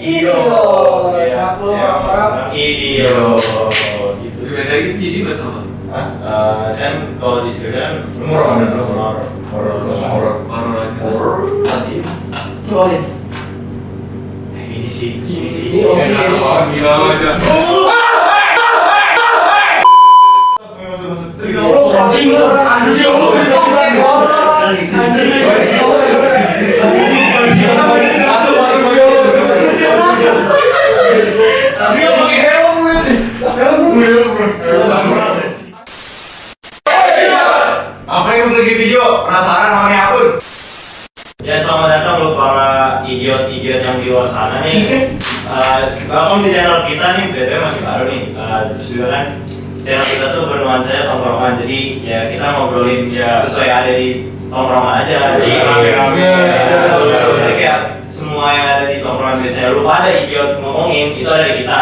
Idiot. Ya, orang idiot. Gitu. Beda gitu jadi bahasa apa? Kan kalau di sini kan horor tadi. Oh iya. Ini sih. Ini oke. Gila aja. Anjing lu. Apa yang lagi video? Penasaran sama nih akun? Ya selamat datang lu para idiot-idiot yang di luar sana nih. Welcome di channel kita nih, BTW masih baru nih. Terus juga kan channel kita tuh bernuansanya tongkrongan, jadi ya kita ngobrolin sesuai yang ada di tongkrongan aja. Jadi kayak semua yang ada di tongkrongan biasanya lu pada idiot ngomongin itu ada di kita.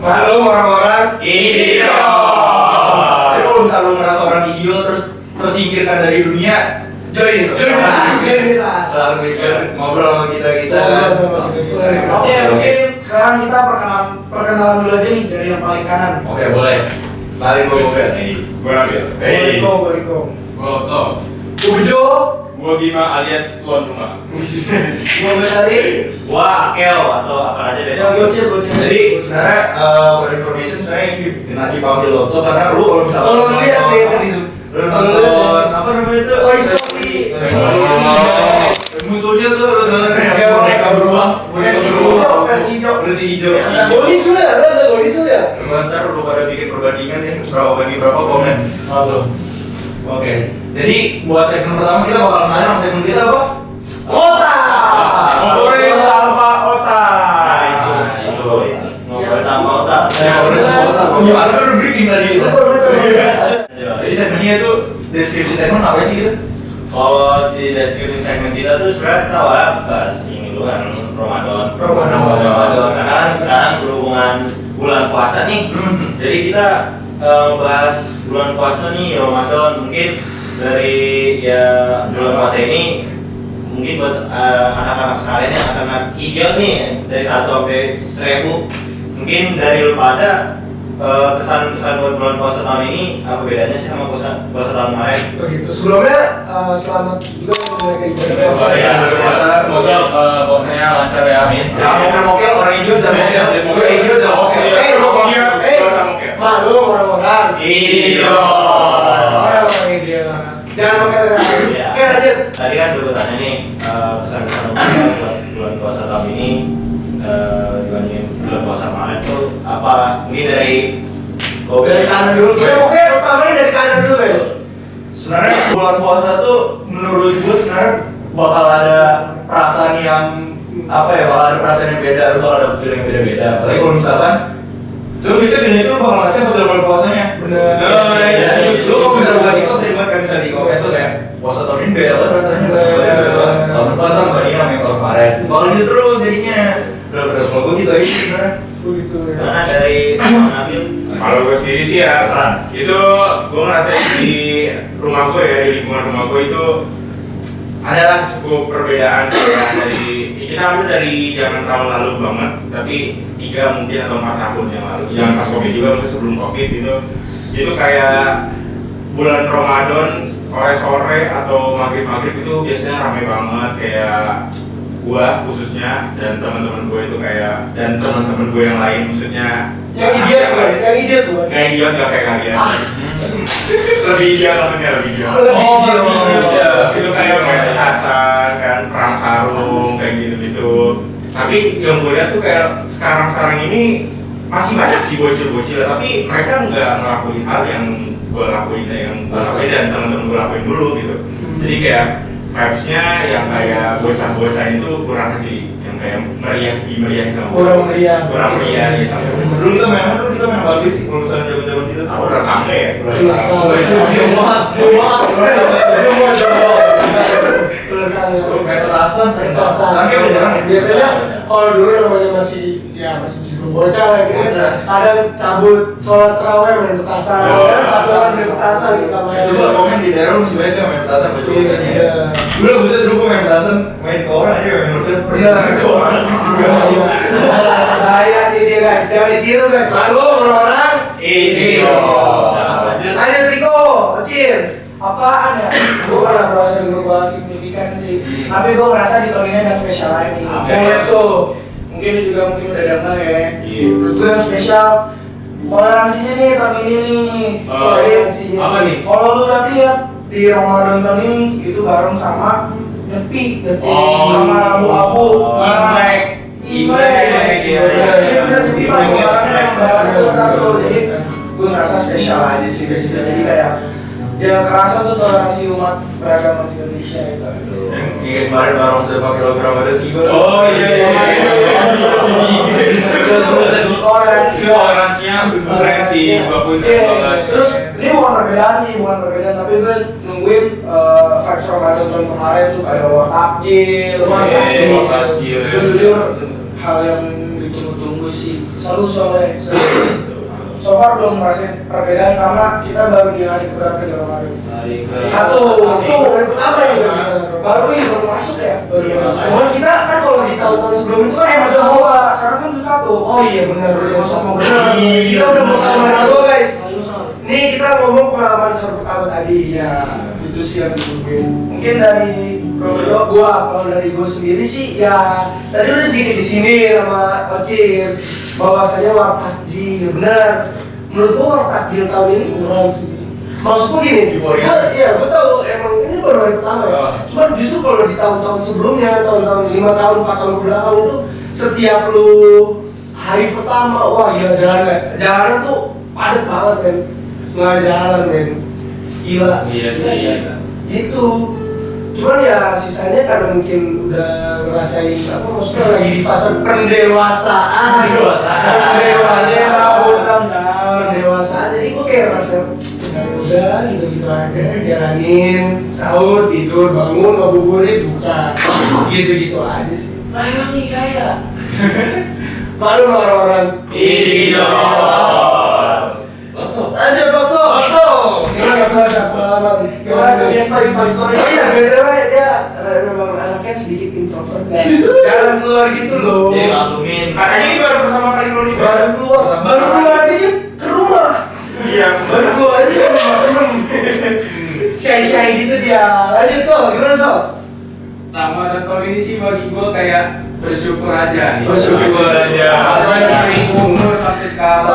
Halo orang-orang Idiot. Jadi kalau misalnya lu ngerasa orang idiot terus tersingkirkan dari dunia, join selalu ngobrol sama kita. Oke, mungkin sekarang kita perkenalan dulu aja nih dari yang paling kanan. Oke, boleh. Mari gue ngobrol. Gue Nabil. Gue Riko. Gue Lotso. Ujo. Gue Bima alias tuan rumah. Gue Besari. Wah, Akeo atau apa aja deh. Ya, Gocil. Jadi sebenarnya for information sebenarnya ini dipanggil Lotso karena lu kalau misalnya Kalau lu lihat deh tadi lu nonton apa namanya itu? Toy Story. Musuhnya tuh lu nonton yang mereka berubah Versi hijau. versi hijau. Godis sudah. Ntar lu pada bikin perbandingan ya berapa komen langsung. Oke, jadi buat segmen pertama kita bakal main sama segmen kita apa? Ngobrolin tanpa otak. Nah, itu. Ngobrol tanpa otak. Gimana kan udah briefing tadi itu? Jadi segmennya itu deskripsi segmen apa sih gitu? Kalau di deskripsi segmen kita tuh sebenarnya kita bahas ini dulu kan Ramadan. Karena kan sekarang berhubungan bulan puasa nih. Jadi kita bahas bulan puasa nih Ramadan, mungkin dari ya bulan puasa ini mungkin buat anak-anak sekalian ya, anak-anak idiot nih dari 1 sampai 1000, mungkin dari lu pada kesan-kesan buat bulan puasa tahun ini apa bedanya sih sama puasa tahun kemarin? Begitu. Sebelumnya selamat juga mulai ke ibadah puasa. Puasa semoga puasanya lancar ya. Amin. Jangan mokel orang idiot jangan mokel. Mokel idiot jangan mokel. Maklum orang-orang. Orang idiot. Jangan mokel. Lanjut. Tadi kan gue tanya nih kesan-kesan buat bulan puasa tahun ini dibandingin bulan puasa kemarin tuh apa? Mungkin dari Kanan dulu. Kita pokoknya utamanya dari kanan dulu guys. Sebenarnya bulan puasa tuh menurut gue sebenarnya bakal ada perasaan yang apa ya, bakal ada perasaan yang beda, lu bakal ada feeling yang beda-beda. Apalagi kalau misalkan lu bisa feeling itu bakal ngerasain pas bulan puasanya. Bener. Lu kalau misalnya bukan itu sering banget kan bisa di komen tuh kayak puasa tahun ini beda banget rasanya. Tahun depan tuh bandingin sama yang tahun kemarin. Bakal gitu terus jadinya. Bener-bener kalau gue gitu aja sih sebenarnya. Begitu ya. mana dari Nabil? Kalau gue sendiri sih ya, itu gue ngerasain di rumah gue ya, di lingkungan rumah gue itu adalah cukup perbedaan dari kita ambil dari zaman tahun lalu banget, tapi 3 mungkin atau 4 tahun yang lalu, jangan pas covid juga, maksudnya sebelum covid itu kayak bulan Ramadan sore-sore atau maghrib-maghrib itu biasanya ramai banget, kayak gua khususnya dan teman-teman gue itu kayak, dan teman-teman gue yang lain maksudnya Yang idiot bukan? nggak idiot nggak kayak kalian. Lebih idiot maksudnya lebih idiot. Itu kayak main petasan kan, perang sarung kayak gitu. Tapi yang gue lihat tuh kayak sekarang ini masih banyak sih bocil-bocil, tapi mereka nggak ngelakuin hal yang gue lakuin dan teman-teman gue lakuin dulu gitu. Jadi kayak vibes-nya yang kayak bocah-bocah itu kurang sih, yang kayak meriah sama Kurang meriah nih sama. Dulu kita main bagus sih kalau misalnya zaman-zaman itu. Aku udah tangga ya. Main petasan, sering Petasan. Sekarang kayak udah jarang ya? Biasanya kalau dulu namanya masih bocah lah gitu. Ada cabut sholat tarawih main petasan. Petasan main petasan kita main. Coba komen di daerah lu masih banyak yang main petasan baju bocahnya. Iya. Dulu buset dulu gua main petasan main ke orang aja main petasan. Benar. Ke orang juga. jangan ditiru guys. Malu orang-orang. Lanjut. Ada Triko, kecil. Apaan ya? Gue pernah merasa perubahan signifikan sih. Tapi gue ngerasa di tahun ini ada spesial lagi. Boleh tuh. Mungkin lu juga udah dengar ya. Menurut gue yang spesial toleransinya nih tahun ini nih. Toleransinya. Apa nih? Kalau lu lihat di Ramadan tahun ini itu bareng sama Nyepi sama abu-abu. Imlek. Iya bener, Nyepi pas barangnya yang barangnya tuh. Jadi gue ngerasa spesial aja sih. Jadi kayak ya kerasa tuh toleransi umat beragama di Indonesia itu. Yang ingin kemarin bareng sepak kilogram ada tiba. Oh iya. Toleransi gua pun. Terus ini bukan perbedaan tapi gue nungguin vibes Ramadan tahun kemarin tuh kayak war takjil, itu jujur hal yang ditunggu-tunggu sih. Soalnya so far belum ngerasain perbedaan karena kita baru di hari keberapa di Ramadan. Satu hari pertama ya. Baru masuk ya. Cuman kita kan kalau di tahun-tahun sebelum itu kan masuk hawa. Sekarang kan udah satu. Oh iya benar. Kita udah mau sama dua guys. Nih kita ngomong pengalaman sahur pertama tadi ya. Itu sih yang ditungguin. Mungkin dari kalau dari gue sendiri sih ya tadi udah sedikit di sini sama Ocir bahwasanya war takjil bener. Menurut gue war takjil tahun ini kurang sih. Maksud gue gini, gue tahu emang ini baru hari pertama ya. Cuman justru kalau di tahun-tahun sebelumnya, tahun-tahun 5 tahun, 4 tahun belakang itu setiap lu hari pertama, wah gila jalanan tuh padat banget men. Nggak jalan men. Gila. Iya sih. Itu. Cuman ya sisanya karena mungkin udah ngerasain apa maksudnya lagi di fase pendewasaan. Jadi gue kayak ngerasa udah gitu aja jalanin sahur tidur bangun ngabuburit buka gitu aja sih. Nah emang nih kayak malu sama orang-orang. Lanjut Bakso. Gimana pengalaman? Gimana dia story? Iya, beda dia memang anaknya sedikit introvert kan. Jarang keluar gitu loh. Jadi maklumin. Katanya ini baru pertama kali lu nih. Baru keluar aja dia ke rumah. Iya. Baru keluar aja ke rumah temen. Shy gitu dia. Lanjut gimana Ramadan tahun ini sih bagi gue kayak bersyukur aja nih. Bersyukur aja. Sampai dari umur sampai sekarang.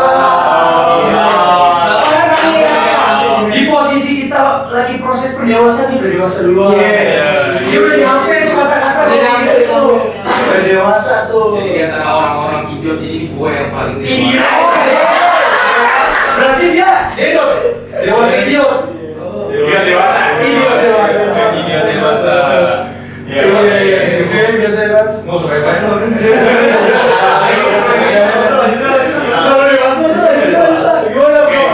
Di posisi kita lagi proses pendewasaan dia udah dewasa duluan. Dia udah nyampe tuh kata-kata gitu itu. Udah dewasa tuh. Jadi di antara orang-orang idiot di sini gue yang paling Iya. Berarti dia dewasa idiot. Iya dewasa. Idiot dewasa. Iya. Oke, biasa kan. Mau sampai banyak loh. Kalau dewasa tuh gimana bro?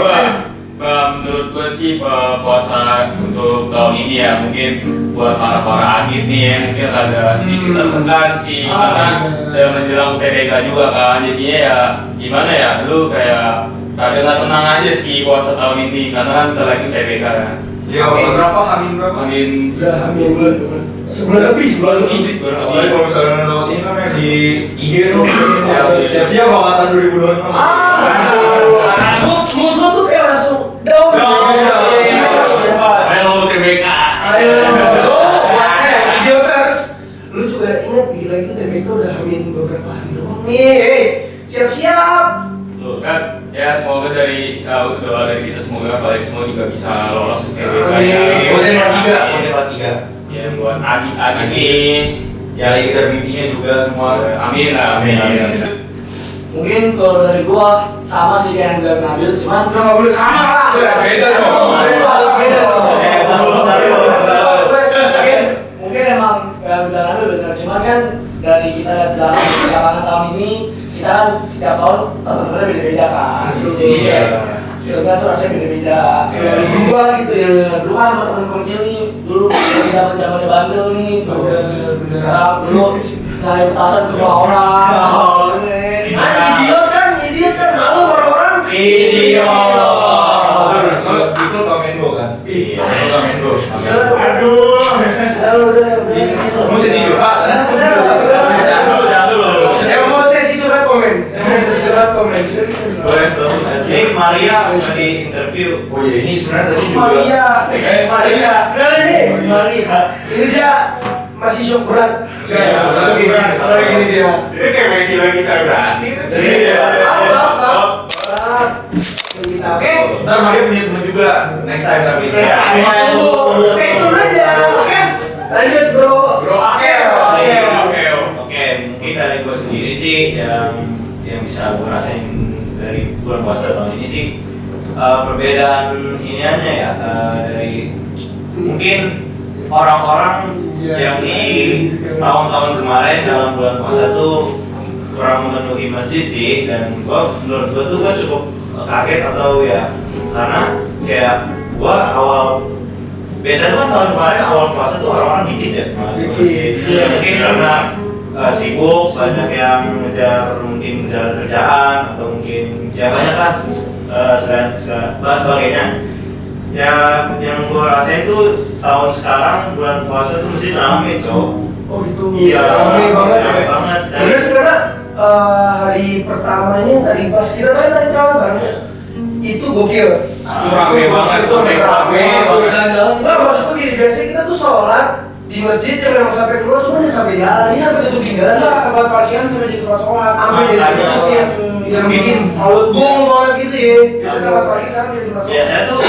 Menurut gue sih puasa untuk tahun ini ya mungkin buat para adit nih ya mungkin ada sedikit tertekan sih karena saya menjelang UTBK juga kan jadinya ya gimana ya lu kayak rada nggak tenang aja sih puasa tahun ini karena kan kita lagi UTBK kan. Ya, berapa? Hamin berapa? Mungkin sebulan lebih. Apalagi kalau misalnya lewat ini kan di IG tuh siap-siap angkatan 2026. Mood lo tuh kayak langsung down. Ayo UTBK. Ayo, idioters. Lu juga ingat dikit lagi UTBK udah hamin beberapa hari doang nih. Siap-siap. Tuh kan ya semoga dari doa dari kita semoga kalian semua juga bisa lolos UTBK ya. Konten kelas 3. Ya buat adik-adik nih Ya lagi kejar mimpinya juga semua. amin. Mungkin kalau dari gua sama sih kayak yang bilang Nabil, cuman Nggak boleh sama lah. Beda dong. Harus beda dong. mungkin emang yang bilang Nabil benar, cuman kan dari kita lihat dalam perjalanan tahun ini kita kan setiap tahun teman-temannya beda-beda kan. Jadi kayak filmnya tuh rasanya beda-beda. Selalu berubah gitu ya. Dulu kan sama temen kecil nih, dulu zaman-zamannya bandel nih. Sekarang dulu naik petasan ke rumah orang. Idiot kan malu orang-orang. Itu Kamengo kan? Iya. Kamengo. Mau sesi curhat? Mau sesi curhat komen. Maria bisa di interview. Oh iya, ini sebenarnya tadi juga Maria. Maria. Nah ini, Maria. ini dia masih shock berat. Iya, shock berat. Kalau ini dia. Itu kayak Messi lagi selebrasi. Iya. Oke, ntar Maria punya teman juga. Next time tapi. Next time. Tunggu. Stay tune aja. Oke. Lanjut bro. Oke, mungkin dari gue sendiri sih yang bisa gue rasain dari bulan puasa tahun ini sih perbedaan iniannya ya dari mungkin orang-orang yang di tahun-tahun kemarin dalam bulan puasa tuh kurang memenuhi masjid sih, dan menurut gue tuh gue cukup kaget atau ya karena kayak gue biasanya tuh kan tahun kemarin awal puasa tuh orang-orang dikit ya ya mungkin karena sibuk, banyak yang ngejar kerjaan atau mungkin ya banyak lah sebagainya. Ya yang gue rasain tuh tahun sekarang bulan puasa tuh mesti rame cok. Oh gitu. Iya, Rame banget. rame banget. Terus karena hari pertama ini tadi pas kita kan tadi terawih bareng. Itu gokil. Rame banget. Itu rame. Jalan-jalan. Nah, maksudku gini, biasanya kita tuh sholat di masjid yang memang sampai keluar, cuma dia sampai jalan, ini sampai tutupin jalan lah, sampai parkiran sampai di tempat sholat, sampai jadi Makanya. khusus yang bikin salut bung banget gitu ya. Biasanya tempat parkir sekarang jadi tempat sholat. Biasanya tuh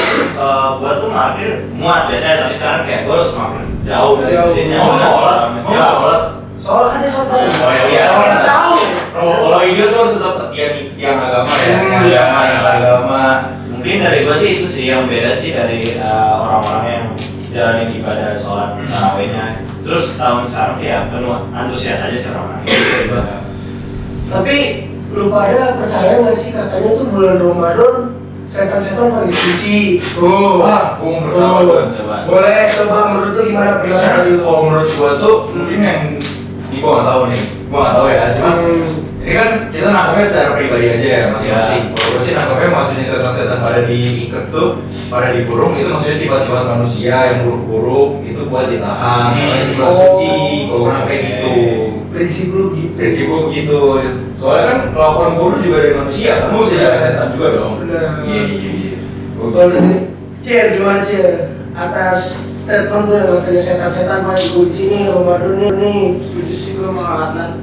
gua tuh parkir muat biasanya, tapi sekarang kayak gua harus makin jauh dari Jauh. masjidnya. Mau sholat? Mau Ya. sholat? Sholat kan dia sholat. Oh iya. Kita tahu. Kalau ide tuh harus tetap yang agama ya, yang agama. Mungkin dari gua sih itu sih yang beda sih dari orang-orang yang jalanin ibadah sholat tarawihnya. Terus tahun sekarang ya penuh antusias aja sih orang-orang ini. Tapi lu pada percaya nggak sih katanya tuh bulan Ramadan setan-setan pada dicuci. Wah, gua menurut apa tuh? Coba. Boleh coba menurut lu gimana pendapat lu? Kalau menurut gua tuh mungkin yang ini gua nggak tahu nih, gua nggak tahu ya. Cuman ini kan kita nangkapnya secara pribadi aja ya masing-masing. Kalau gua sih nangkapnya maksudnya setan-setan pada diikat tuh, pada dikurung itu maksudnya sifat-sifat manusia yang buruk-buruk itu buat ditahan, itu buat suci. Kalau gua nangkapnya gitu. Prinsip lu gitu. Prinsip gua begitu. Soalnya kan kelakuan buruk juga dari manusia, kamu bisa jadi setan juga dong. Benar. Iya. Kalau dari Cer gimana Cer? Atas statement tuh yang katanya setan-setan pada dikunci nih Ramadan nih. Setuju sih gue sama.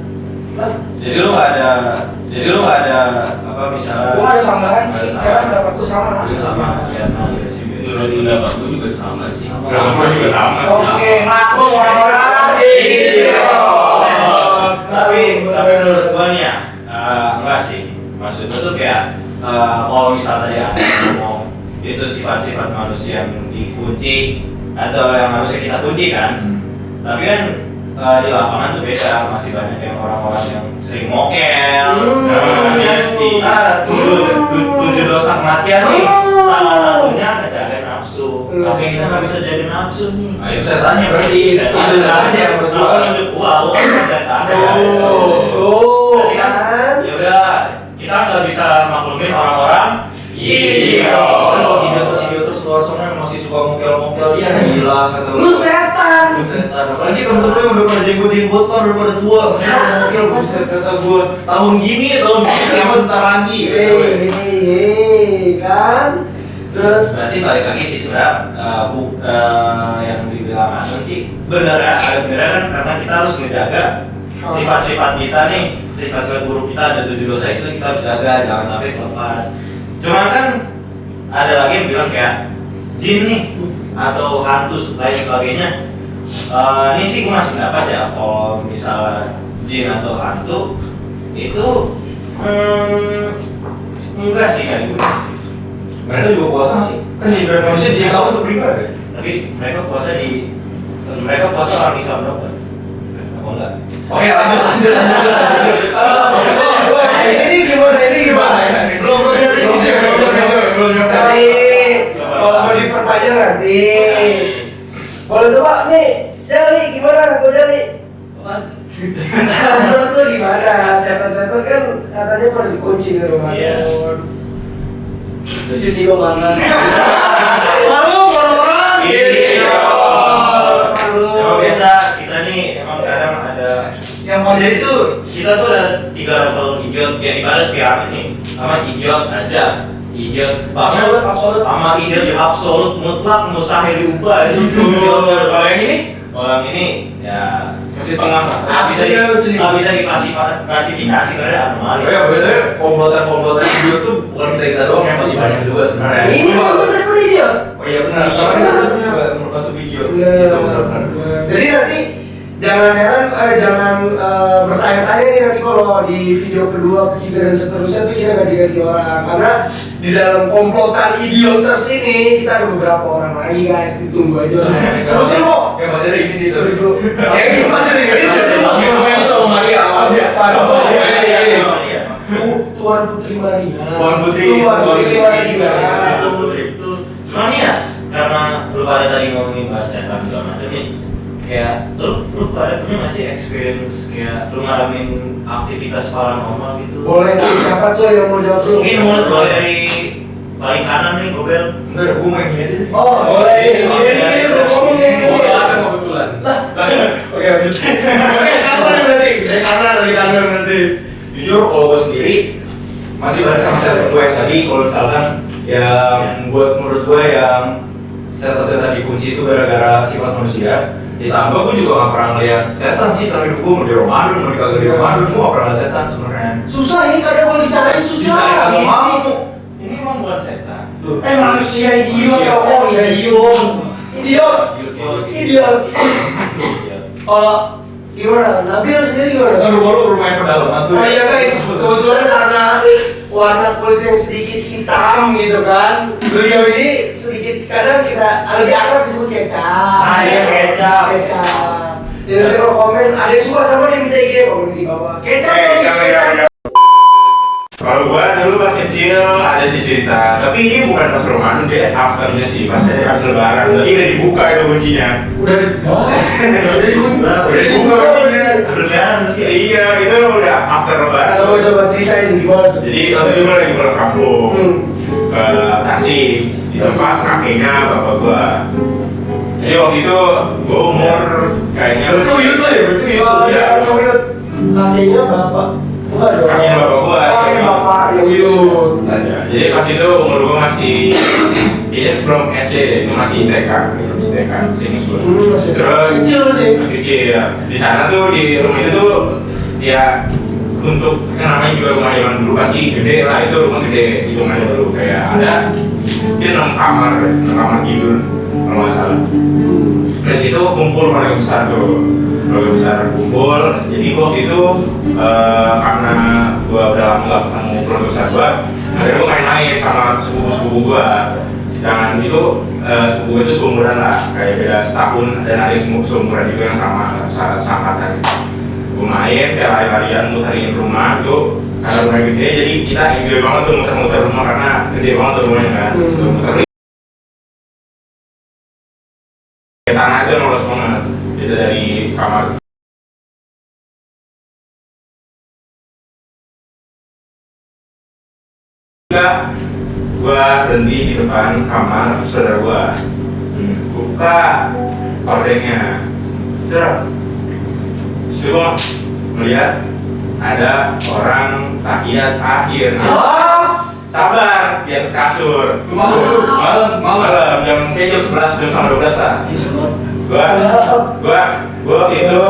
Jadi lu nggak ada apa misalnya? Gua ada sambahan sih, Ada karena pendapat gua sama. sama ya. Menurut pendapat gue juga sama sih. Sama juga sama sih. Oke, maklum orang-orang. Tapi menurut gua nih ya enggak sih. Maksud gua tuh kayak kalau misal tadi ada yang ngomong itu sifat-sifat manusia yang dikunci atau yang harusnya kita kunci kan. Tapi kan di lapangan tuh beda, masih banyak yang orang-orang yang sering mokel. Tujuh dosa kematian nih. Salah satunya ngejaga nafsu. Tapi kita nggak bisa jaga nafsu nih. Nah, itu setannya berarti. Itu setannya yang berdua. Apa menurut gua kan setan. Jadi kan, ya udah kita nggak bisa maklumin orang-orang. Iya. Kalau idiotus luar sana yang masih suka mokel-mokel ya gila kata Lu setan. Lu setan. Apalagi temen-temen yang udah pada jenggot-jenggotan, udah pada tua, masih mokel buset kata gua. Tahun gini kiamat bentar lagi. Kan? Terus Berarti balik lagi sih sebenarnya yang dibilang Anton sih bener ya, ada benernya kan karena kita harus ngejaga sifat-sifat kita nih, sifat-sifat buruk kita ada 7 dosa itu kita harus jaga, jangan sampai lepas. Cuman kan ada lagi yang bilang kayak jin nih atau hantu lain sebagainya. Ini sih gue masih pendapat ya kalau misalnya jin atau hantu itu enggak sih kayak gitu sih. Mereka juga puasa sih. Kan ibarat manusia dia tahu untuk beribadah. Tapi mereka puasa orang Islam dong kan? Apa enggak? Oke, lanjut. ini gimana? Belum dari sini. Tadi kalau mau diperpanjang nanti. Boleh coba nih, Jali gimana? Kau Jali? Menurut lu gimana? Setan-setan kan katanya pernah dikunci di rumah. Setuju sih gue mana. Malu orang. Iya. Malu. Emang biasa kita nih emang kadang ada yang mau jadi tuh kita tuh ada 3 level idiot yang ibarat piramid nih sama idiot aja Idiot Absolut, absolut. sama idiot absolut mutlak mustahil diubah itu. Kalau yang ini Orang ini ya masih tengah lah. nggak bisa diklasifikasi karena anomali. Oh ya, betul. Komplotan video tuh bukan kita doang yang masih banyak juga sebenarnya. Ini nonton dari dia. Oh iya benar. Soalnya ada juga masuk video. Benar. Gitu, benar. Jadi nanti jangan heran, jangan bertanya-tanya nih nanti kalau di video kedua, ketiga dan seterusnya tuh kita ganti-ganti orang karena di dalam komplotan idiotas ini kita ada beberapa orang lagi guys, ditunggu aja. Seru-seru kok. Ya masih ada ini sih. Seru-seru. Ya ini masih ada ini. Tuan Putri Maria. Tuan Putri Maria. Cuman ya karena lu pada tadi ngomongin bahasa dan segala macam nih, kayak lu pada punya nggak sih experience kayak lu ngalamin aktivitas paranormal gitu? Boleh tuh, siapa tuh yang mau jawab dulu? Mungkin mulai dari paling kanan nih, Gobel. Enggak ada, gue mau yang ini aja. Oh, boleh. Ini udah ngomong nih. Apa kebetulan? Oke, lanjut. Oke, siapa nih berarti? Dari kanan nanti. Jujur kalau gue sendiri masih balik sama setan gue yang tadi. Kalau misalkan yang buat menurut gue yang setan dikunci itu gara-gara sifat manusia. Ditambah gue juga gak pernah ngeliat setan sih selama hidup gue, mau di Ramadan, mau di kagak di Ramadan, gue gak pernah ngeliat setan sebenarnya. Susah ini kadang kalau dicari susah. Bisa ya kalau mau. Ini emang bukan setan. Manusia idiot Manusia. oh idiot. Idiot. Idiot. Kalau gimana? Nabil sendiri gimana? Baru lumayan pedalaman tuh. Oh iya guys, kebetulan karena warna kulit yang sedikit hitam gitu kan, beliau ini sedikit kadang kita lebih akrab disebut kecap. Ah, iya, kecap. Kecap. Jadi nanti kalau komen ada yang suka sama dia minta IG komen di bawah. Kecap. jangan. Kalau gua dulu pas kecil ada sih cerita, tapi ini bukan pas Ramadan, dia afternya sih, pas Lebaran. Berarti udah dibuka itu kuncinya. Udah dibuka. Udah dibuka kuncinya. Berlebihan. Iya, itu udah after Lebaran. Coba ceritain gimana tuh. Jadi waktu itu gua lagi pulang kampung ke Tasik, di tempat kakeknya bapak gua. Jadi waktu itu gua umur kayaknya Bertuyut lah ya, bertuyut. Oh, Iya. ya, Soyut. Kakeknya bapak. Bukan dong. kakeknya bapak gua. Oh, ini bapak yang yut. Ada. Jadi pas itu umur gua masih belum SD deh, itu masih TK, masih TK, sini gua. Masih Terus kecil nih. masih kecil ya. Di sana tuh di rumah itu tuh ya untuk yang namanya juga rumah zaman dulu pasti gede lah, itu rumah gede hitungannya dulu kayak ada dia 6 kamar tidur kalau nggak salah. Dari situ kumpul keluarga besar tuh, keluarga besar kumpul. Jadi waktu itu karena gua udah lama nggak ketemu keluarga besar gua, akhirnya gua main-main sama sepupu-sepupu gua. Jangan itu sepupu gua itu seumuran lah, kayak beda setahun dan ada yang seumuran juga yang sama seangkatan. Gua main kayak lari-larian muterin rumah itu karena rumahnya gede, jadi kita enjoy banget tuh muter-muter rumah karena gede banget tuh rumahnya kan. Tuh, muter tanah aja mulus banget, beda dari kamar. Gua berhenti di depan kamar saudara gua, buka hordengnya, situ gua melihat ada orang tahiyat akhir. Sabar, di atas kasur. Malam jam kayak jam 11 jam 12 lah. Gua waktu itu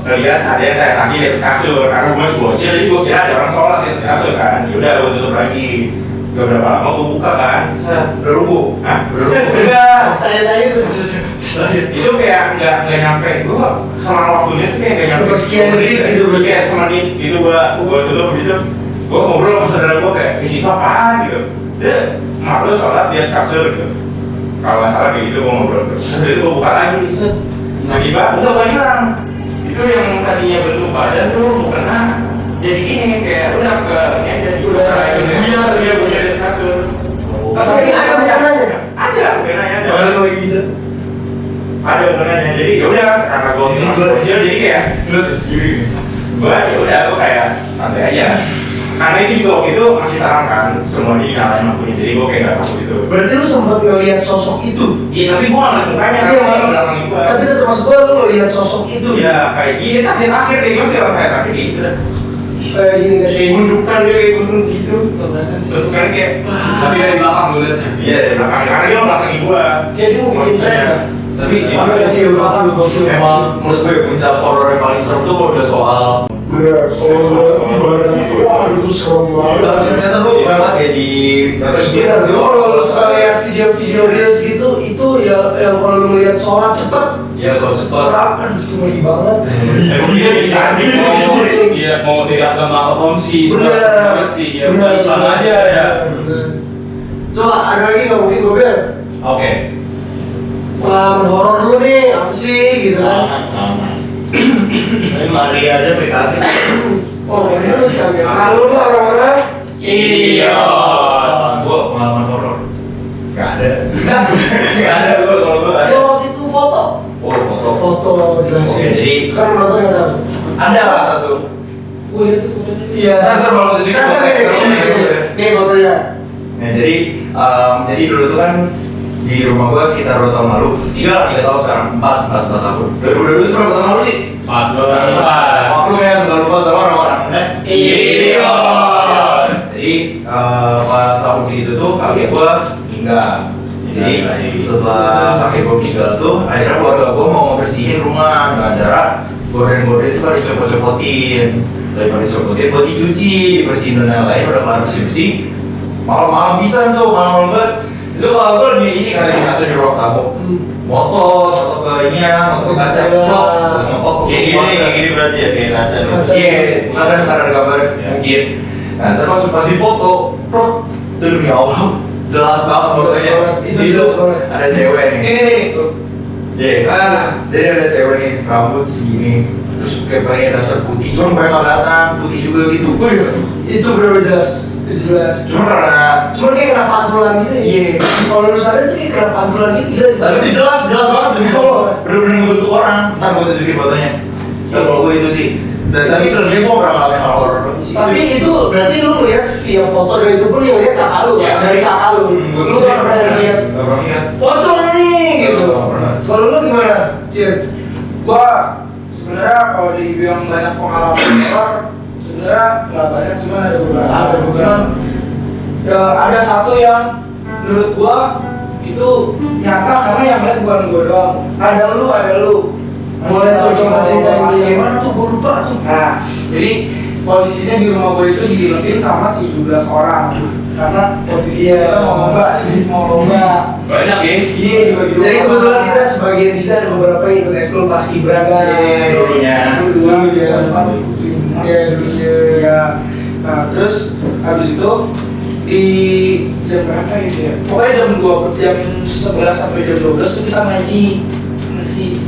ngeliat ada yang kayak kaki di atas kasur karena gua masih bocil, jadi gua kira ada orang sholat di atas kasur kan. Yaudah gua tutup lagi. Gak berapa lama gua buka kan, udah rubuh. Hah? Udah rubuh? Udah. Tanya-tanya tuh. Itu kayak nggak nyampe. Gua selama waktunya tuh kayak nggak nyampe. Sekian menit gitu, kayak semenit gitu gua tutup gitu. Gua ngobrol sama saudara gua kayak itu apaan gitu. Dia malu sholat di atas kasur gitu. Kalau nggak salah kayak gitu gua ngobrol. Terus itu gua buka lagi, set. Tiba-tiba bukan hilang. Itu yang tadinya bentuk badan tuh mukena jadi gini kayak udah ke ini jadi udah kayak dia punya di atas kasur. Tapi ada bukananya? Ada bukananya ada. Kalau gitu. Ada bukananya. Jadi ya udah karena gua masih kecil jadi kayak gua ya udah gua kayak santai aja. Karena itu juga waktu itu masih terang kan, semua dinyalain lampunya, jadi gua kayak gak takut itu. Berarti lu sempat ngeliat sosok itu? Iya, tapi gua gak ngeliat mukanya, Iya, dia di belakang gua. Tapi tetap maksud gua lu ngeliat sosok itu? Iya, kayak gini, akhir-akhir kayak gimana sih orang kayak takut gitu dah. kayak gini guys. Kayak gundukan dia kayak gunduk gitu. Bentukannya kayak Tapi dari belakang gue liatnya. iya dari belakang karena dia belakangi gua. Kayak dia mau bikin Maksudnya saya. Tapi Makanya emang dia bakal emang menurut gue puncak horor yang paling seru tuh kalau udah soal wah itu serem udah ternyata lu banget kayak di apa IG Iya, kalau lu suka lihat video-video reels gitu, itu ya yang kalau lu lihat sholat cepet, ya soal cepat aduh itu lagi banget. emang dia bisa Iya, mau tidak agama apapun sih, Bener. banget sih. Ya, Bener. Islam aja ya. Bener. Coba ada lagi nggak mungkin gue bilang oke pengalaman horor lu nih apa sih gitu kan? Aman. Ini Maria aja PKK. Oh ini lu sekalian. kalau lu orang-orang iya. gua pengalaman horor nggak ada nggak ada gua kalau gua nggak ada Lu waktu itu foto, oh foto foto jelasin. Oke, jadi kan nonton nggak tahu. ada lah satu Gue lihat tuh fotonya. iya ntar kalau itu Nah, nih fotonya. nah jadi dulu tuh kan di rumah gua sekitar 2 tahun lalu 3 tahun sekarang 4 tahun 2022 itu berapa tahun lalu sih? 4. Maklum ya suka lupa sama orang-orang Iya. jadi pas tahun segitu tuh kakek gua meninggal jadi setelah kakek gua meninggal tuh akhirnya keluarga gua mau bersihin rumah dengan cara gorden-gorden itu kan dicopot-copotin daripada dicopotin buat dicuci dibersihin dan lain-lain udah kelar bersih-bersih malam-malam bisa tuh malam-malam banget itu kalau gua lagi ini kan biasa di ruang tamu motor ke ininya motor ke kaca blok ngepop Kayak gini berarti ya kayak kaca. iya ada gambar mungkin nah terus pas di foto itu demi Allah jelas banget fotonya Itu jelas banget. ada cewek nih ini tuh iya jadi ada cewek nih rambut segini terus kayak pakai dasar putih cuma pakai kelihatan putih juga gitu Itu bener jelas, itu jelas. cuma karena Cuman kayak kena pantulan gitu ya. Iya. Kalau lu sadar tuh kayak kena pantulan gitu gila. tapi itu jelas banget demi Allah bener-bener ngebentuk orang ntar gue tunjukin fotonya ya kalau gue itu sih dan tapi sebenarnya gue pernah ngalamin hal horor Tapi itu berarti lu ngeliat via foto dari itu pun yang ngeliat kakak lu Iya. dari kakak lu. Lu gak pernah ngeliat gak pernah lihat pocong nih gitu. Nggak pernah. Kalau lu gimana? Cil. gua sebenarnya kalau dibilang banyak pengalaman horor sebenarnya nggak banyak cuman ada beberapa cuman ya, ada satu yang menurut gua itu nyata karena yang lihat bukan gua doang ada lu Boleh tuh coba ceritain Masih- gimana tuh gua lupa tuh. nah jadi posisinya di rumah gua itu diinepin sama 17 orang karena posisinya kita mau lomba Banyak ya. iya dibagi dua Jadi kebetulan kita sebagian kita ada beberapa yang ikut ekskul paskibraka. dulunya. Dulu ya. Iya dulunya. ya nah terus habis itu di jam berapa itu ya pokoknya jam 11 sampai jam 12 tuh kita ngaji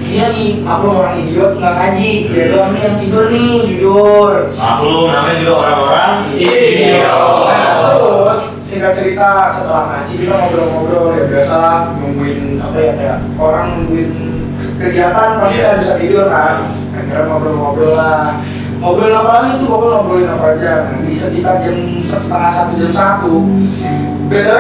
dia nih aku orang idiot nggak ngaji dia doang nih yang tidur nih jujur Maklum namanya juga orang-orang. nah, terus singkat cerita setelah ngaji kita ngobrol-ngobrol ya biasa nungguin apa ya kayak orang nungguin kegiatan pasti Iya. nggak bisa tidur kan akhirnya ngobrol-ngobrol lah ngobrolin apa lagi tuh pokoknya ngobrolin apa aja nah, di sekitar jam setengah 1 jam 1 btw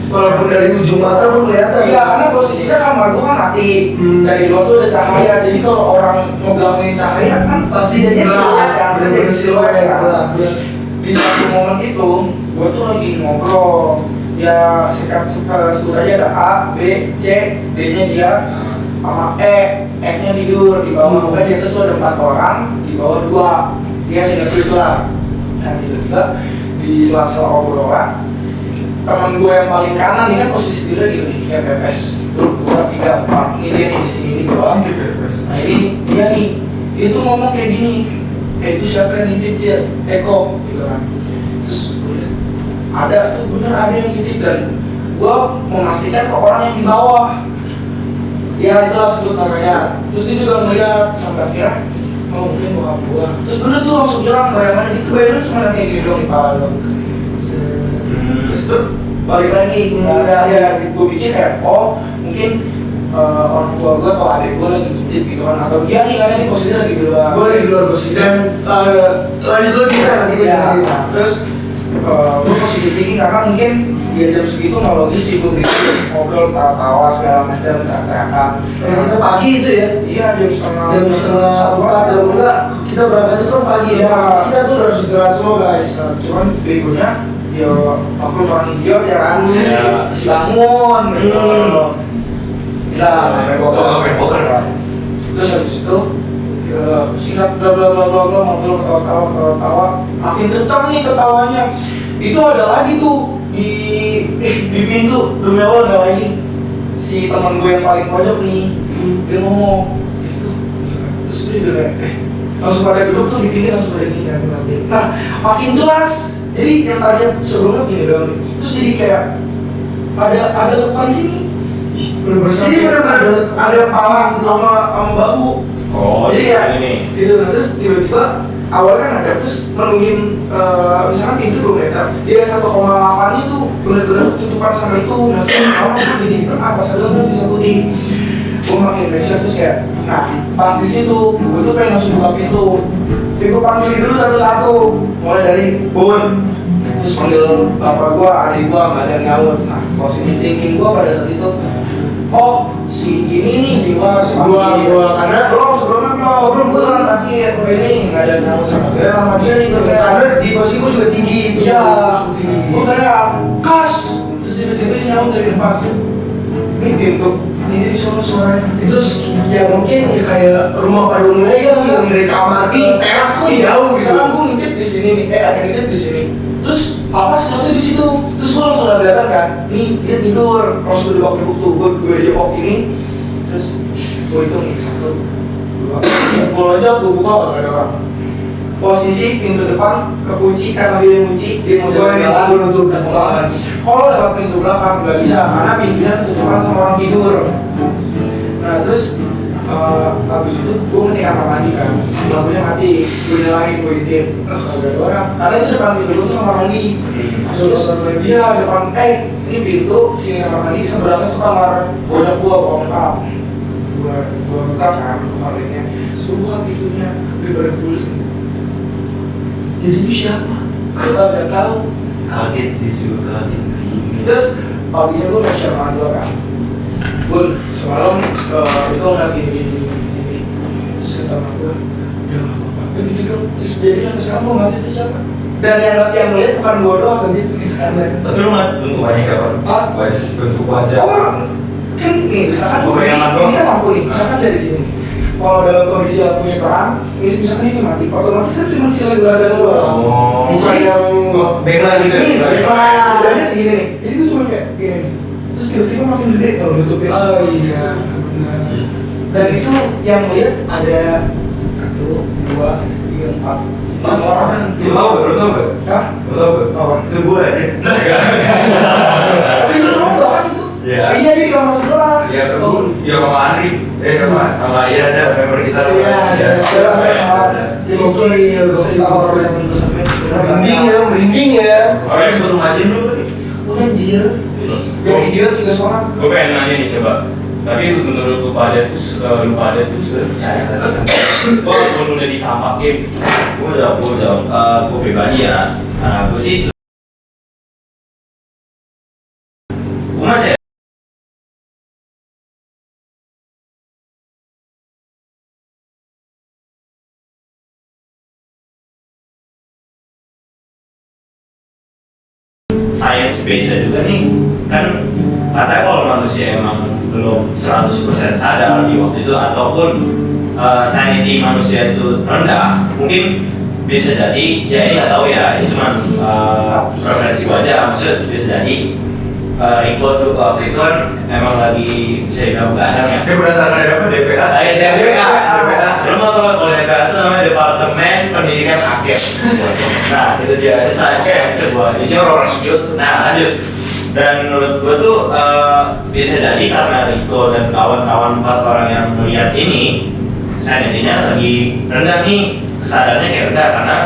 Walaupun dari ujung mata pun kelihatan. iya karena posisinya kamar gua kan mati dari luar tuh ada cahaya jadi kalau orang ngebelakangin cahaya kan pasti dia siluet kan Bener-bener siluet ya, kan di satu momen itu gua tuh lagi ngobrol ya sebut aja ada A, B, C, D nya dia sama E, F nya tidur di bawah pokoknya di atas tuh ada 4 orang di bawah 2 dia sehingga itu lah nah tiba-tiba di sela-sela obrolan teman gue yang paling kanan nih kan posisi dia lagi nih kayak pepes 2, 3, 4 ini dia nih di sini di bawah nah ini dia nih itu ngomong kayak gini itu siapa yang ngintip Cil? Eko gitu kan terus gue liat, ada tuh bener ada yang ngintip dan gue memastikan ke orang yang di bawah ya itulah sebut namanya terus dia juga ngeliat sampai akhirnya oh mungkin bokap gue terus bener tuh langsung bilang bayangannya itu bayangannya cuma kayak gini doang di kepala doang terus tuh balik lagi nggak ada ya gue pikir kayak oh mungkin orang tua gue atau adik gue lagi ngintip gitu kan, atau dia nih karena ini posisinya lagi di luar. Gue lagi di luar posisi dan lanjut dulu sih kan nanti gue Ya, jelasin. terus gue positif thinking karena mungkin dia jam segitu nggak logis sih gue bikin ngobrol tawa segala macam teriakan. Karena kita pagi itu ya. Iya jam setengah Jam 1:30 jam enggak kita berangkat itu kan pagi ya. Iya. Kita tuh harus istirahat semua guys. Cuman begonya ya aku orang idiot ya kan, Iya. si bangun gitu. Nah, main poker. Terus habis itu ya, singkat bla bla bla bla bla ngobrol ketawa makin kencang nih ketawanya. Itu ada lagi tuh di pintu demi Allah ada lagi si teman gue yang paling pojok nih, dia ngomong itu, terus dia bilang langsung pada duduk tuh di pinggir, langsung pada gini kan nanti. Nah makin jelas, jadi yang tadinya sebelumnya gini doang nih, terus jadi kayak ada lekukan di sini. Jadi benar-benar ada pala sama bahu. Oh, jadi ya ini. gitu. Nah, terus tiba-tiba awalnya kan ada terus menuhin misalkan pintu 2 meter, dia 1,8 itu benar-benar ketutupan sama itu. Nanti kalau jadi di tengah pas ada terus disebutin. Gue makin pressure terus ya. Nah pas di situ gue tuh pengen langsung buka pintu. Tapi gue panggilin dulu satu-satu, mulai dari Bun, terus panggil bapak gue, adik gue nggak ada yang nyaut. Nah positive thinking gue pada saat itu, oh si ini nih di luar si Gua karena sebelumnya belum gue orang terakhir ini nggak ada nyaut sama gue sama dia nih Karena di posisi gue juga tinggi. iya tinggi. gue teriak kas, terus tiba-tiba dia nyaut dari depan, ini pintu ini di sana suaranya Itu ya mungkin ya kayak rumah pada umumnya ya yang dari kamar ke teras tuh jauh gitu. Misalkan gue ngintip di sini nih, ada ngintip di sini, terus apa sesuatu di situ, terus gue langsung udah kelihatan kan, nih dia tidur, langsung gue dibak tuh, gue jebok ini, terus gue hitung nih 1, 2, gue loncat, gue buka gak ada orang. Posisi pintu depan kekunci karena dia yang kunci, dia mau jalan jalan, nutup banget. Kalau lewat pintu belakang nggak bisa karena pintunya ketutupan sama orang tidur. Nah terus habis itu gue ngecek kamar mandi kan, lampunya mati, gue nyalain, gue intip, gak ada orang. Karena itu depan pintu gue tuh kamar mandi. Terus dia depan, ini pintu sini kamar mandi, seberangnya tuh kamar bocah gue lengkap. Gue buka kan kamarnya, suruh buka pintunya, gue pada pulas nih. Jadi itu siapa? Gue gak tahu. Kaget gitu, kaget gini. Terus paginya gue nge share sama gue kan, Bun, semalam itu nggak gini. Terus kata sama gue, ya nggak apa-apa, ya gitu dong. Terus jadi kan sekarang mau mati itu siapa? Dan yang ngeliat bukan gue doang, nanti tulisan lagi. Tapi lu nggak bentuk banyak ya Pak? Ah? Bentuk wajah. Orang kan nih, misalkan Bayangan doang. ini kan lampu nih, misalkan dari sini. Kalau dalam kondisi lampunya terang, misalkan ini mati, otomatis kan cuma silang belakang doang. Oh. Bukan yang backline gitu ini, ya? backline. Bedanya segini nih. Jadi gue cuma kayak gini nih. Terus tiba-tiba makin gede kalau nutupnya. Oh iya, benar. Dan itu yang lihat ada 1, 2, 3, 4 orang. Lu tau gak? Lu tau gak? Hah? Lu tau gak? Apa? Itu gue aja. Tapi itu lomba kan itu. Iya. Iya dia di kamar sebelah. Iya kan gue. Iya sama Andri. Sama iya ada member kita. Iya. Jadi Gokil. orang yang terus sampai Merinding ya. Orang yang suatu majin lu tadi. anjir. Yang idiot juga seorang. Gue pengen nanya nih coba. Tapi menurut lu pada tuh sebenarnya percaya nggak sih? Walaupun udah ditampakin, gue jawab, gue pribadi ya, gue sih gue masih science base juga nih kan, katanya kalau manusia emang belum 100% sadar di waktu itu ataupun sanity manusia itu rendah, mungkin bisa jadi, ya ini nggak tahu ya, ini cuma preferensi aja, maksud bisa jadi Rico tuh waktu itu kan emang lagi bisa dibilang begadang ya. Ini berdasarkan dari apa? DPA? DPA. Lo mau tahu kalau DPA itu namanya Departemen Pendidikan Akhir. Nah itu dia, itu sebuah Isinya orang-orang idiot. Nah lanjut. Dan menurut gue tuh bisa jadi karena Rico dan kawan-kawan 4 orang yang melihat ini sanity-nya lagi rendah nih, kesadarannya kayak rendah karena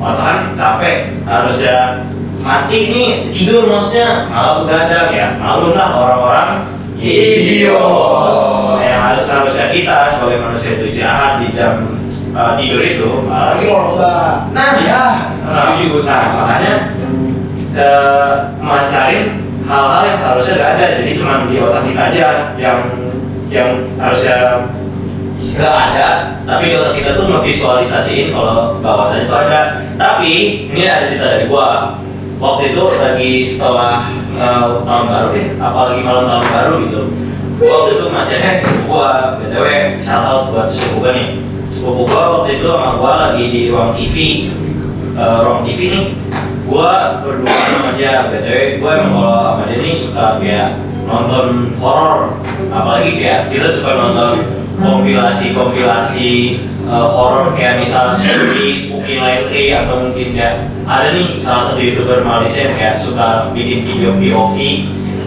otak kan capek, harusnya mati nih, tidur maksudnya malah begadang ya. Maklum lah orang-orang idiot. Yang harusnya kita sebagai manusia itu istirahat di jam tidur itu Lagi mau lomba. nah ya setuju. Nah makanya memancarin hal-hal yang seharusnya gak ada, jadi cuma di otak kita aja yang harusnya gak ada, tapi di otak kita tuh ngevisualisasiin kalau bahwasannya itu ada. Tapi ini ada cerita dari gua. Waktu itu lagi setelah tahun baru deh, apalagi malam tahun baru gitu. Waktu itu masih ada sepupu gua, btw shout out buat sepupu gua nih. Sepupu gua waktu itu sama gua lagi di ruang TV, nih. Gua berdua sama dia, btw gua emang kalau sama dia nih suka kayak nonton horor, apalagi kayak kita suka nonton kompilasi horor kayak misal Spooky Library, atau mungkin kayak ada nih salah satu YouTuber Malaysia yang kayak suka bikin video POV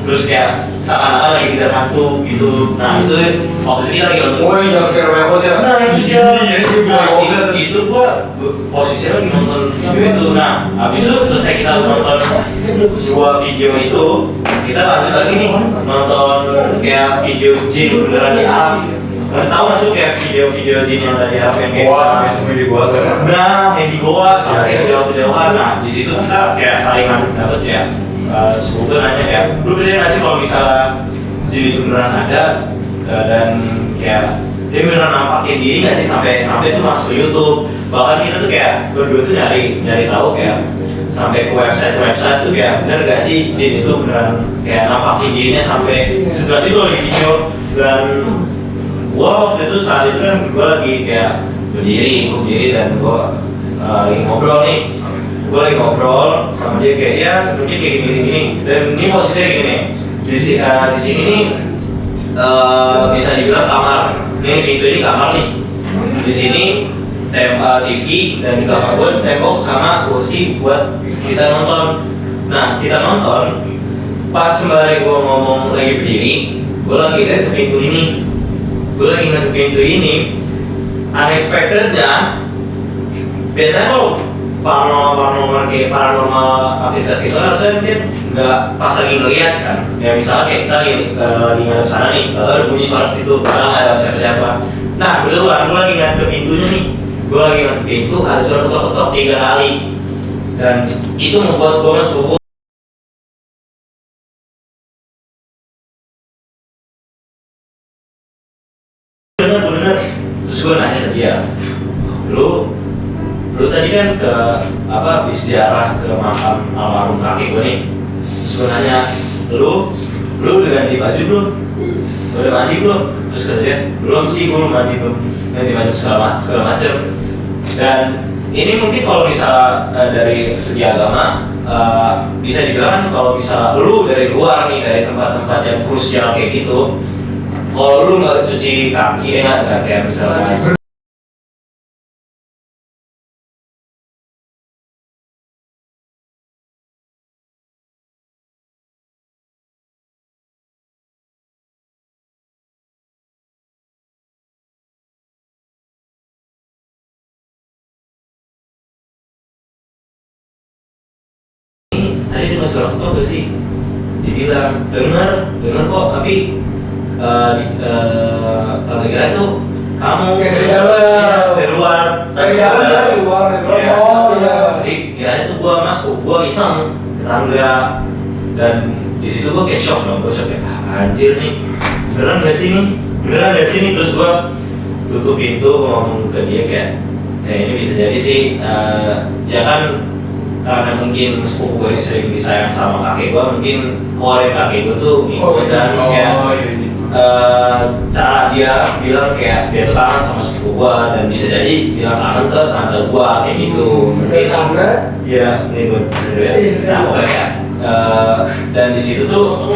terus kayak seakan-akan lagi kita hantu gitu. Nah itu waktu itu kita lagi nonton. Woi, jangan share banget ya. Nah itu dia. Nah itu gua posisinya lagi nonton video itu. Nah habis itu selesai kita nonton dua video itu, kita lanjut lagi nih nonton kayak video jin beneran di alam. Kalian tahu nggak sih kayak video-video jin yang dari alam yang kayak Wah, di gua tuh. nah yang di Goa sampai jauh-jauhan. Nah di situ kita kayak saling dapat ya. Semoga nanya kayak, lu percaya nggak sih kalau misalnya jin itu beneran ada dan kayak dia beneran nampakin diri nggak sih sampai itu masuk ke YouTube. Bahkan kita tuh kayak berdua tuh nyari tahu kayak sampai ke website tuh kayak bener gak sih jin itu beneran kayak nampakin dirinya sampai sebelah situ di video. Dan gua waktu itu saat itu kan gua lagi kayak berdiri dan gua lagi ngobrol nih. Gue lagi ngobrol sama dia kayak ya mungkin kayak gini dan ini posisinya gini nih di sini nih bisa dibilang kamar, ini pintu ini kamar nih, di sini TV dan di belakang gue tembok sama kursi buat kita nonton. Nah kita nonton pas sembari gue ngomong lagi berdiri, gue lagi lihat ke pintu ini, unexpectednya biasanya kalau paranormal aktivitas gitu kan harusnya mungkin nggak pas lagi ngeliat kan, ya misalnya kayak kita lagi ngadep sana nih, ada bunyi suara situ, padahal nggak ada siapa-siapa. Nah kebetulan gue lagi ngeliat ke pintunya nih, ada suara ketok-ketok 3 kali, dan itu membuat gue masuk buku. Gue denger, terus gue nanya ke dia, lu tadi kan ke habis ziarah ke makam almarhum kakek gue nih. Terus gue nanya, lu udah ganti baju belum? Lu udah mandi belum? Terus kata dia, belum sih, gue belum mandi, belum ganti baju segala macem. Dan ini mungkin kalau misalnya dari segi agama bisa dibilang kalau misalnya lu dari luar nih, dari tempat-tempat yang krusial kayak gitu, kalau lu nggak cuci kaki, nggak kayak misalnya tadi dengar suara ketok gak sih? Dibilang denger kok, tapi kalau kira itu kamu dari dalam, dari luar, dari luar. Ya. Oh iya. Jadi kira itu gua masuk, gua iseng tangga, dan di situ gua kayak shock dong, kayak anjir nih, beneran gak sih nih, terus gua tutup pintu, ngomong ke dia kayak, ini bisa jadi sih, ya kan. Karena mungkin sepupu gue ini sering disayang sama kakek gue, mungkin keluarin kakek gue tuh ngikut dan kayak cara dia bilang kayak dia tuh kangen sama sepupu gue, dan bisa jadi bilang kangen ke tante gue kayak gitu. Mungkin ya ini gue sendiri. Nah pokoknya dan di situ tuh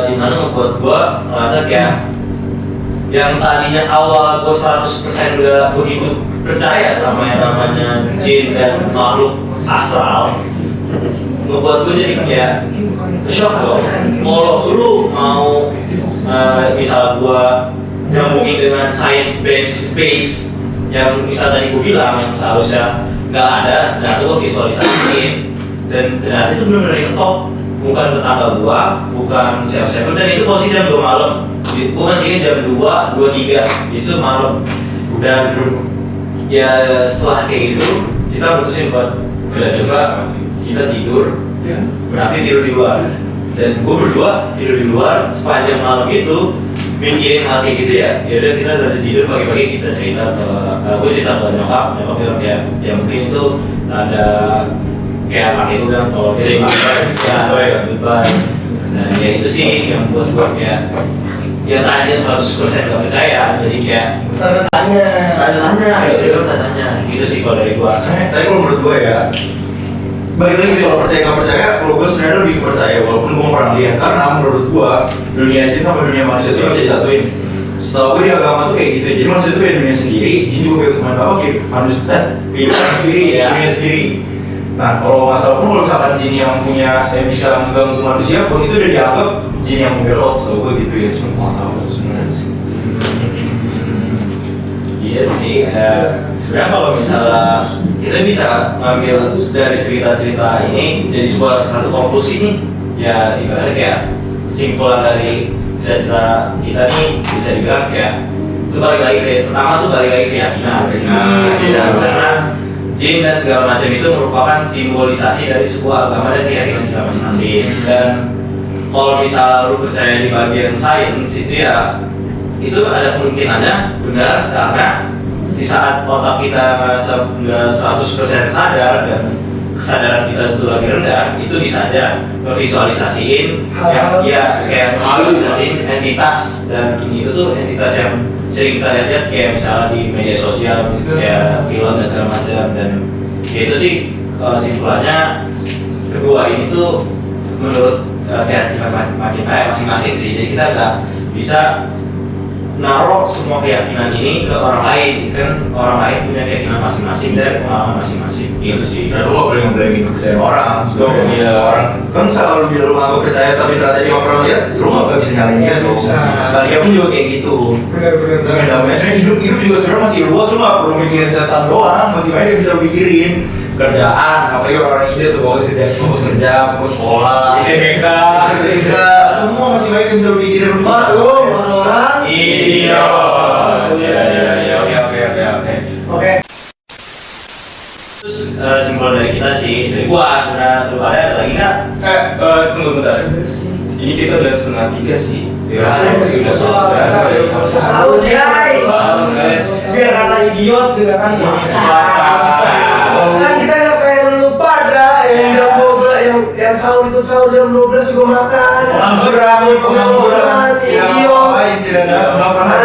dimana ngebuat gue merasa kayak yang tadinya awal gue 100% gak begitu percaya sama yang namanya jin dan makhluk astral, ngebuat gue jadi kayak shock dong. Kalau lu mau misal gue nyambungin dengan science base yang misal tadi gue bilang yang seharusnya nggak ada, ternyata gue visualisasiin dan ternyata itu benar-benar diketok. bukan tetangga gua, bukan siapa-siapa, dan itu posisi jam 2 malam. Gua masih ingat jam 2, 2, 3 itu malam. Dan ya setelah kayak gitu kita mutusin buat udah coba kita tidur, tapi tidur di luar. Dan gue berdua tidur di luar sepanjang malam itu mikirin hal kayak gitu ya. Ya udah kita udah tidur pagi-pagi kita cerita ke gue cerita ke nyokap bilang kayak ya mungkin itu ada kayak anak itu bilang kalau bisa ya goodbye. Nah ya itu sih yang buat gue kayak ya tanya 100% gak percaya, jadi kayak tanya gitu sih kalau dari gua. Tapi kalau menurut gue ya, balik lagi soal percaya nggak percaya, kalau gue sebenarnya lebih percaya walaupun gue pernah lihat, karena menurut gue dunia jin sama dunia manusia itu bisa disatuin. Setelah gue di agama tuh kayak gitu, jadi manusia itu kayak dunia sendiri, jin juga kayak teman apa kayak manusia kehidupan sendiri ya, dunia sendiri. Nah kalau masalah pun kalau misalkan jin yang punya saya bisa mengganggu manusia, pun itu udah dianggap jin yang membelot, setahu gue gitu ya, cuma mau tahu sebenarnya. Iya sih, sebenarnya kalau misalnya kita bisa ngambil dari cerita-cerita ini jadi satu konklusi nih, ya ibaratnya kayak simpulan dari cerita kita nih bisa dibilang kayak itu balik lagi ke pertama tuh balik lagi keyakinan, karena jin dan segala macam itu merupakan simbolisasi dari sebuah agama dan keyakinan kita masing-masing. Dan kalau misalnya lu percaya di bagian sains itu ya itu ada kemungkinannya benar, karena di saat otak kita nggak 100% sadar dan kesadaran kita itu lagi rendah, itu bisa aja ngevisualisasiin ya kayak visualisasiin entitas, dan itu tuh entitas yang sering kita lihat kayak misalnya di media sosial kayak film dan segala macam. Dan ya itu sih simpulannya kedua ini tuh menurut keyakinan masing-masing sih, jadi kita nggak bisa naruh semua keyakinan ini ke orang lain, kan orang lain punya keyakinan masing-masing dan pengalaman masing-masing. Itu sih. Dan lu gak boleh ngeblaming kepercayaan orang sebenarnya. Iya. Orang kan misalnya lu bilang lu gak percaya tapi ternyata dia gak pernah lihat, lu gak bisa nyalain dia dong. Sebaliknya pun juga kayak gitu. Bener-bener. Dan biasanya hidup juga sebenarnya masih luas, lu gak perlu mikirin setan doang, masih banyak yang bisa lu pikirin. Kerjaan, apalagi orang ide tuh fokus kerja, fokus sekolah, semua masih banyak yang bisa lu pikirin. Maklum orang idiot. Oke. Terus simpulan dari kita sih, dari gua sebenarnya lu ada lagi nggak? Tunggu bentar. Ini kita udah 2:30 sih. Ya, udah sahur guys. Biar kata idiot juga kan Kan kita nggak kayak lu pada yang jam 12 yang sahur ikut sahur jam 12 juga makan. Pengangguran, idiot.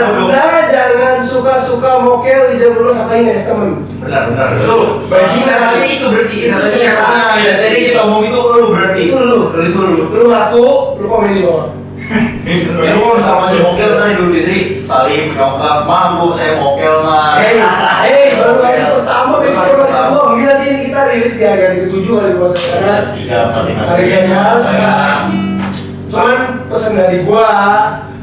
Anda jangan suka-suka mokel di jam 12 apa ini ya temen. Benar. Lu bajingan aja itu berarti. Jadi kita ngomong itu lu berarti. Itu lu ngaku, lu komen di bawah. Lu kalau sama si mokel kan Idul Fitri saling menyokap, "Ma, Bu, saya mokel, Ma." Hei, baru hari pertama besok hari kedua. Mungkin nanti ini kita rilis di hari ke-7 kali puasa karena hari biasa. Cuman pesan dari gua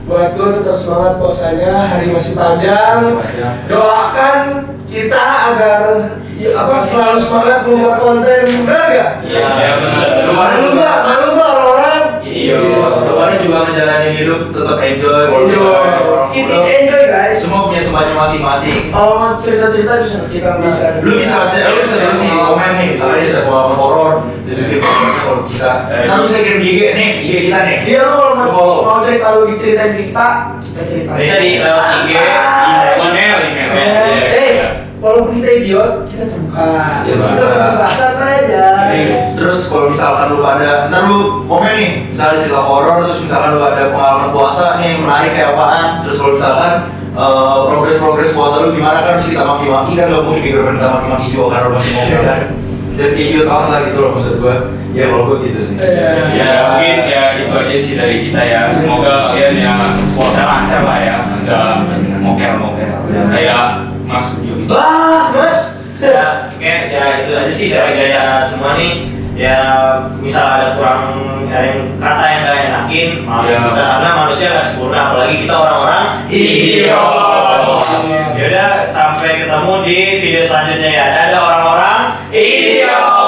buat lu tetap semangat puasanya, hari masih panjang. Doakan kita agar selalu semangat membuat konten, benar gak? Iya, benar. Malu nggak orang-orang? Iya, lu pada juga ngejalanin hidup tetap enjoy. Keep it enjoy guys. Semua punya tempatnya masing-masing. kalau mau cerita-cerita bisa Lu bisa terus nih komen nih, misalnya bisa pengalaman horor, tunjukin fotonya kalau bisa. Ntar lu bisa kirim di IG nih, IG kita nih. Iya lu kalau mau cerita lu diceritain kita ceritain. Bisa di lewat IG, email. Walaupun kita idiot, kita terbuka. Kita terbuka santai aja. Terus kalau misalkan lu ada, ntar lu komen nih, misalnya cerita horor, terus misalkan lu ada pengalaman puasa nih yang menarik kayak apaan. Terus kalau misalkan progres puasa lu gimana, kan bisa kita maki-maki, kan gak mungkin kita berhenti maki-maki juga karena masih mobil kan. Dan kayak idiot banget lah gitu loh maksud gua. Ya kalau gua gitu sih. Ya mungkin ya itu aja sih dari kita ya. Semoga kalian ya puasa lancar lah ya. Nggak mokel kayak Mas Yogi. Mas. Ya, kayak itu aja sih dari gaya semua nih. Ya misal ada yang kata yang gak enakin, maaf kita karena manusia gak sempurna, apalagi kita orang-orang idiot. Yaudah, sampai ketemu di video selanjutnya ya. Dadah orang-orang idiot.